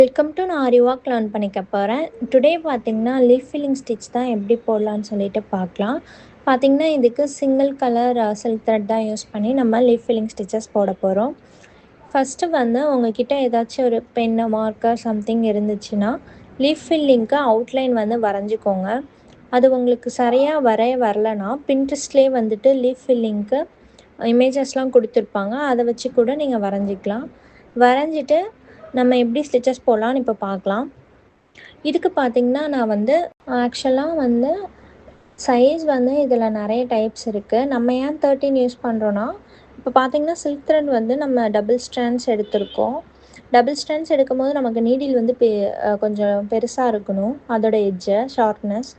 Welcome to நான் ஆரிவாக் learn பண்ணிக்க போகிறேன். டுடே பார்த்திங்கன்னா லீஃப் ஃபில்லிங் ஸ்டிச் தான் எப்படி போடலான்னு சொல்லிட்டு பார்க்கலாம். பார்த்திங்கன்னா இதுக்கு சிங்கிள் கலர் சில்க் த்ரெட் தான் யூஸ் பண்ணி நம்ம லீஃப் ஃபில்லிங் ஸ்டிச்சஸ் போட போகிறோம். ஃபஸ்ட்டு வந்து உங்ககிட்ட ஏதாச்சும் ஒரு பென்னு மார்க்கர் சம்திங் இருந்துச்சுன்னா லீஃப் ஃபில்லிங்க்கு அவுட்லைன் வந்து வரைஞ்சிக்கோங்க. அது உங்களுக்கு சரியாக வரலைன்னா பின்ட்ரெஸ்ட்லேயே வந்துட்டு லீஃப் ஃபில்லிங்க்கு இமேஜஸ்லாம் கொடுத்துருப்பாங்க. அதை வச்சு கூட நீங்கள் வரைஞ்சிக்கலாம். வரைஞ்சிட்டு நம்ம எப்படி ஸ்டிச்சஸ் போடலான்னு இப்போ பார்க்கலாம். இதுக்கு பார்த்திங்கன்னா நான் வந்து ஆக்சுவலாக வந்து சைஸ் வந்து இதில் நிறைய டைப்ஸ் இருக்குது. நம்ம ஏன் 13 யூஸ் பண்ணுறோன்னா, இப்போ பார்த்திங்கன்னா சில்க் த்ரெட் வந்து நம்ம டபுள் ஸ்ட்ராண்ட்ஸ் எடுத்திருக்கோம். டபுள் ஸ்ட்ராண்ட்ஸ் எடுக்கும்போது நமக்கு நீடில் வந்து கொஞ்சம் பெருசாக இருக்கணும், அதோட எட்ஜை ஷார்ப்னஸ்.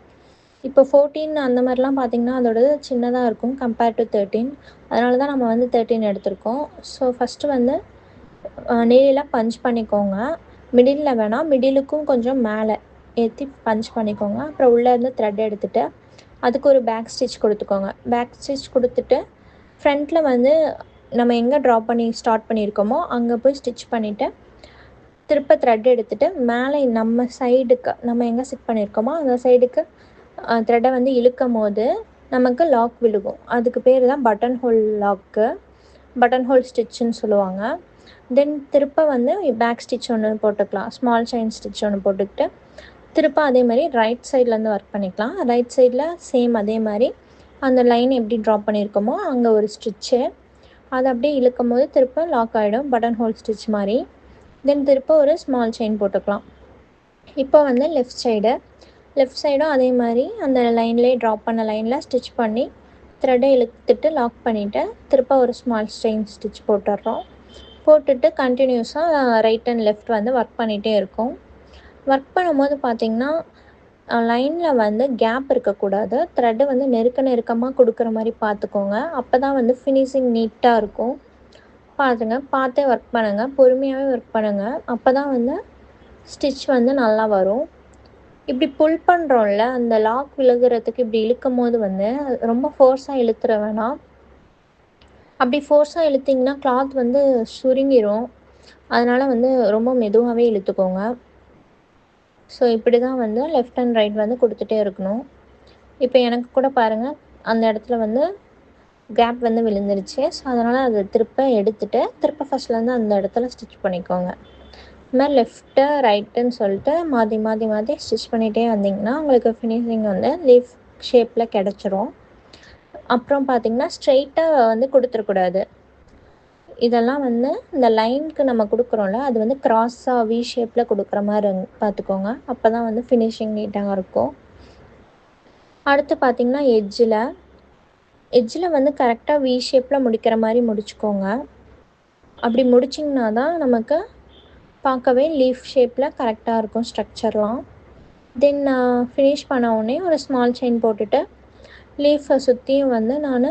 இப்போ 14 அந்த மாதிரிலாம் பார்த்திங்கன்னா அதோட சின்னதாக இருக்கும் கம்பேர்ட் டு 13. அதனால தான் நம்ம வந்து 13 எடுத்திருக்கோம். ஸோ ஃபஸ்ட்டு வந்து நீடில் பஞ்ச் பண்ணிக்கோங்க. மிடிலில் வேணால் மிடிலுக்கும் கொஞ்சம் மேலே ஏற்றி பஞ்ச் பண்ணிக்கோங்க. அப்புறம் உள்ளேருந்து த்ரெட் எடுத்துகிட்டு அதுக்கு ஒரு பேக் ஸ்டிச் கொடுத்துக்கோங்க. பேக் ஸ்டிச் கொடுத்துட்டு ஃப்ரண்ட்டில் வந்து நம்ம எங்கே ட்ரா பண்ணி ஸ்டார்ட் பண்ணியிருக்கோமோ அங்கே போய் ஸ்டிச் பண்ணிவிட்டு திருப்ப த்ரெட் எடுத்துகிட்டு மேலே நம்ம சைடுக்கு நம்ம எங்கே ஸ்டிச் பண்ணியிருக்கோமோ அந்த சைடுக்கு த்ரெட்டை வந்து இழுக்கும் போது நமக்கு லாக் விழுகும். அதுக்கு பேர் தான் button hole lock, button hole ஸ்டிச்சுன்னு சொல்லுவாங்க. தென் திருப்ப வந்து பேக் ஸ்டிச் ஒன்று போட்டுக்கலாம், ஸ்மால் செயின் ஸ்டிச் ஒன்று போட்டுக்கிட்டு திருப்ப அதே மாதிரி ரைட் சைட்லேருந்து ஒர்க் பண்ணிக்கலாம். ரைட் சைடில் சேம் அதே மாதிரி அந்த லைன் எப்படி ட்ரா பண்ணியிருக்கோமோ அங்கே ஒரு ஸ்டிச்சு, அதை அப்படியே இழுக்கும் போது திருப்ப லாக் ஆகிடும் பட்டன் ஹோல் ஸ்டிச் மாதிரி. தென் திருப்ப ஒரு ஸ்மால் செயின் போட்டுக்கலாம். இப்போ வந்து லெஃப்ட் சைடும் அதே மாதிரி அந்த லைன்லேயே ட்ரா பண்ண லைனில் ஸ்டிச் பண்ணி த்ரெட்டை இழுத்துட்டு லாக் பண்ணிவிட்டு திருப்ப ஒரு ஸ்மால் செயின் ஸ்டிச் போட்டுடுறோம். போட்டுட்டு கண்டினியூஸாக ரைட் அண்ட் லெஃப்ட் வந்து ஒர்க் பண்ணிகிட்டே இருக்கும். ஒர்க் பண்ணும்போது பார்த்திங்கன்னா லைனில் வந்து கேப் இருக்கக்கூடாது. த்ரெட்டு வந்து நெருக்கமாக கொடுக்குற மாதிரி பார்த்துக்கோங்க. அப்போ தான் வந்து ஃபினிஷிங் நீட்டாக இருக்கும். பார்த்தே ஒர்க் பண்ணுங்கள், பொறுமையாகவே ஒர்க் பண்ணுங்கள். அப்போ தான் வந்து ஸ்டிச் வந்து நல்லா வரும். இப்படி புல் பண்ணுறோம்ல, அந்த லாக் விழுகிறதுக்கு இப்படி இழுக்கும் போது வந்து ரொம்ப ஃபோர்ஸாக இழுத்துற வேணாம். அப்படி ஃபோர்ஸாக இழுத்திங்கன்னா கிளாத் வந்து சுருங்கிரும். அதனால் வந்து ரொம்ப மெதுவாகவே இழுத்துக்கோங்க. ஸோ இப்படி தான் வந்து லெஃப்ட் அண்ட் ரைட் வந்து கொடுத்துட்டே இருக்கணும். இப்போ எனக்கு கூட பாருங்கள் அந்த இடத்துல வந்து கேப் வந்து விழுந்துருச்சு. ஸோ அதனால் அதை திருப்ப எடுத்துகிட்டு திருப்ப ஃபஸ்ட்லேருந்து அந்த இடத்துல ஸ்டிச் பண்ணிக்கோங்க. இது மாதிரி லெஃப்ட்டு ரைட்டுன்னு சொல்லிட்டு மாற்றி ஸ்டிச் பண்ணிகிட்டே வந்திங்கன்னா உங்களுக்கு ஃபினிஷிங் வந்து லீஃப் ஷேப்பில் கிடச்சிரும். அப்புறம் பார்த்திங்கன்னா ஸ்ட்ரெயிட்டாக வந்து கொடுத்துடக்கூடாது. இதெல்லாம் வந்து இந்த லைனுக்கு நம்ம கொடுக்குறோம்ல, அது வந்து கிராஸாக வி ஷேப்பில் கொடுக்குற மாதிரி பார்த்துக்கோங்க. அப்போ தான் வந்து ஃபினிஷிங் நீட்டாக இருக்கும். அடுத்து பார்த்திங்கன்னா எட்ஜில் வந்து கரெக்டாக வி ஷேப்பில் முடிக்கிற மாதிரி முடிச்சுக்கோங்க. அப்படி முடிச்சிங்கன்னா தான் நமக்கு பார்க்கவே லீஃப் ஷேப்பில் கரெக்டாக இருக்கும் ஸ்ட்ரக்சர்லாம். தென் ஃபினிஷ் பண்ண உடனே ஒரு ஸ்மால் செயின் போட்டுட்டு லீஃபை சுற்றியும் வந்து நான்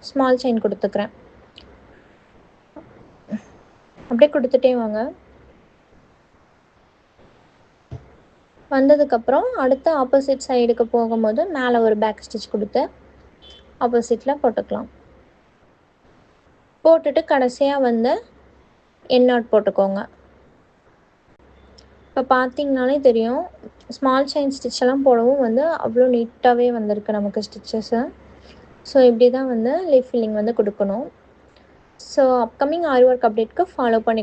ஸ்மால் செயின் கொடுத்துக்கிறேன். அப்படியே கொடுத்துட்டே வாங்க. வந்ததுக்கப்புறம் அடுத்து ஆப்போசிட் சைடுக்கு போகும்போது மேலே ஒரு பேக் ஸ்டிச் கொடுத்து ஆப்போசிட்டில் போட்டுக்கலாம். போட்டுட்டு கடைசியாக வந்து எண்ட் நாட் போட்டுக்கோங்க. இப்போ பார்த்திங்கனாலே தெரியும், ஸ்மால் செயின் ஸ்டிச்செல்லாம் போடவும் வந்து அவ்வளோ நீட்டாகவே வந்திருக்கு நமக்கு ஸ்டிச்சஸ்ஸு. ஸோ இப்படி தான் வந்து லீஃப் ஃபில்லிங் வந்து கொடுக்கணும். ஸோ அப்கமிங் ஆரி ஒர்க் அப்டேட்க்கு ஃபாலோ பண்ணி